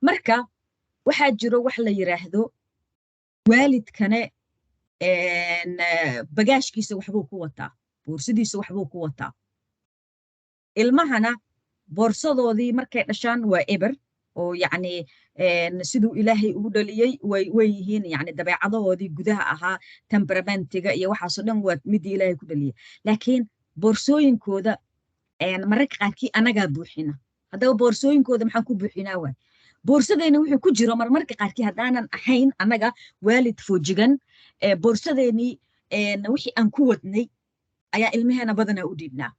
marka waxaa jiro wax la yiraahdo waalidkane bagaashkiisa waxbuu ku wataa, boorsadiisa waxbuu ku wataa. ilmahana boorsadoodii markay dhashaan waa eber oo yacni siduu ilaahay ugu dhaliyey way yihiin yacni dabeecadahoodii gudaha ahaa temperamentiga iyo waxaasoo dhan waa midii ilaahay ku dhaliyey. laakiin boorsooyinkooda mararka qaarkii anagaa buuxina. haddaba boorsooyinkooda maxaan ku buuxinaa waay boorsadayna wuxuu ku jiro marmarka qaarkii haddaanan ahayn anaga waalid foojigan boorsadeennii wixii aan ku wadnay ayaa ilmaheena badanaa u dhiibnaa.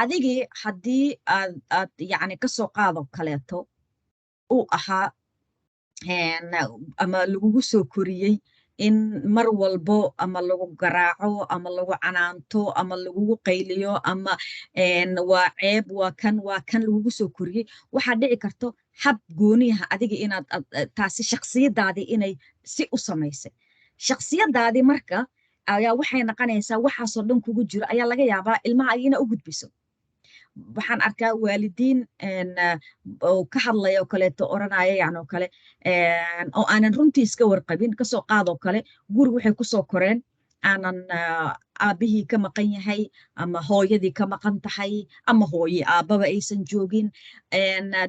adigii haddii aad yacni kasoo qaado kaleeto uu ahaa ama lagugu soo koriyey in mar walbo ama lagu garaaco ama lagu canaanto ama lagugu qayliyo ama waa ceeb waa kan lagugu soo koriyey, waxaa dhici karto hab gooniyaha adiga inaad taasi shakhsiyadaadii inay si u samaysay. shakhsiyadaadii marka ayaa waxay noqonaysaa waxaasoo dhan kugu jiro ayaa laga yaabaa ilmaha ina u gudbiso. waxaan arkaa waalidiin oo ka hadlaya oo kaleeto oranaya yani oo kale oo aanan runtii iska warqabin. kasoo qaadoo kale guriga waxay kusoo koreen aanan aabbihii ka maqan yahay ama hooyadii ka maqan tahay ama hooye aabbaba aysan joogin.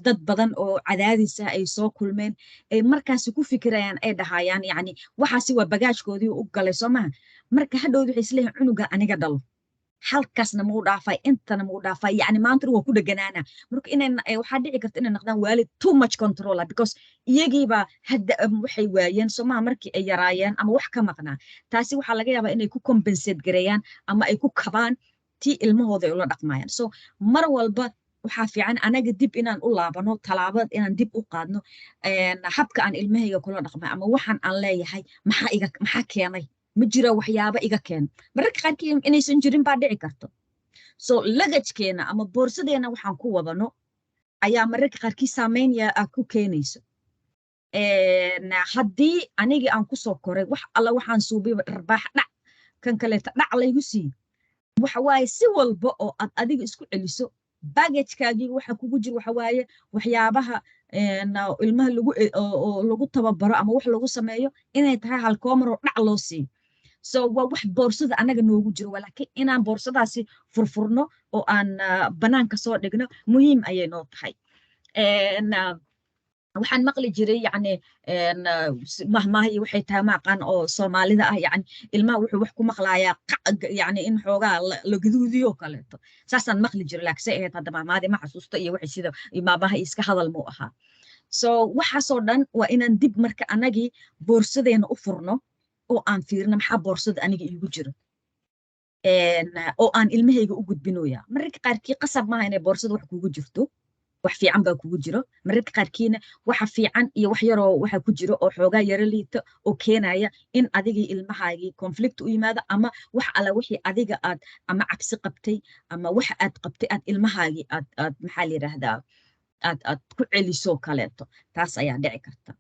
dad badan oo cadaadisa ay soo kulmeen ay markaasi ku fikirayaan ay dhahayaan yani waxaasi waa bagaashkoodii u galay soo maha. marka hadhowda waxay isleeyihin cunuga aniga dhalo halkaasna mau dhaafay intana mau dhaafay yani maantana waa ku dheganaana. marka waxaa dhici karta inay noqdaan waalid too much controller because iyagiiba hadda waxay waayeen somaha markii ay yaraayeen ama wax ka maqnaa. taasi waxaa laga yaabaa inay ku compensate gareeyaan ama ay ku kabaan tii ilmahooda ay ula dhaqmayaan. so mar walba waxaa fiican anaga dib inaan u laabano talaabad inaan dib u qaadno habka aan ilmahayga kula dhaqmay ama waxaan aan leeyahay maxaa keenay ma jira waxyaaba iga keeno. mararka qaarkii inaysan jirin baa dhici karto. so lagajkeena ama boorsadeena waxaan ku wadano ayaa mararka qaarkii saameynaya ku keenayso. haddii anigii aan kusoo koray wax alla waxaan suubiba dharbaax dhac kan kaleeta dhac laygu siiyo waxa waaye si walba oo aad adiga isku celiso bagajkaagii waxa kugu jira waxa waaye waxyaabaha ilmaha lagu tababaro ama wax lagu sameeyo inay tahay halkoomaroo dhac loo siiyo. so waa wax boorsada anaga noogu jiro laakiin inaan boorsadaasi furfurno oo aan banaanka soo dhigno muhiim ayay noo tahay. waxaan maqli jiray yani mahmaahi waxay tahay maaqaan oo soomaalida ah yani ilmaha wuxuu wax ku maqlayaa yani in xoogaa la gaduudiyo kaleeto saasaan maqli jiray laakiin say ahayd hadda mahmaadii ma xasuusto iyo waxay sida imaamaha iska hadal muu ahaa. so waxaasoo dhan waa inaan dib marka anagii boorsadeena u furno oo aan fiirno maxaa boorsada aniga iigu jiro oo aan ilmahayga u gudbinoya. mararka qaarkii qasab maaha inay boorsada wax kugu jirto wax fiican baa kugu jiro. mararka qaarkiina waxa fiican iyo wax yaroo waxa ku jiro oo xoogaa yaro liita oo keenaya in adigii ilmahaagii conflict u yimaado ama wax alla wixii adiga aad ama cabsi qabtay ama waxa aad qabtay aad ilmahaagii aad maxaa la yiraahdaa aad ku celiso kaleeto taas ayaa dhici karta.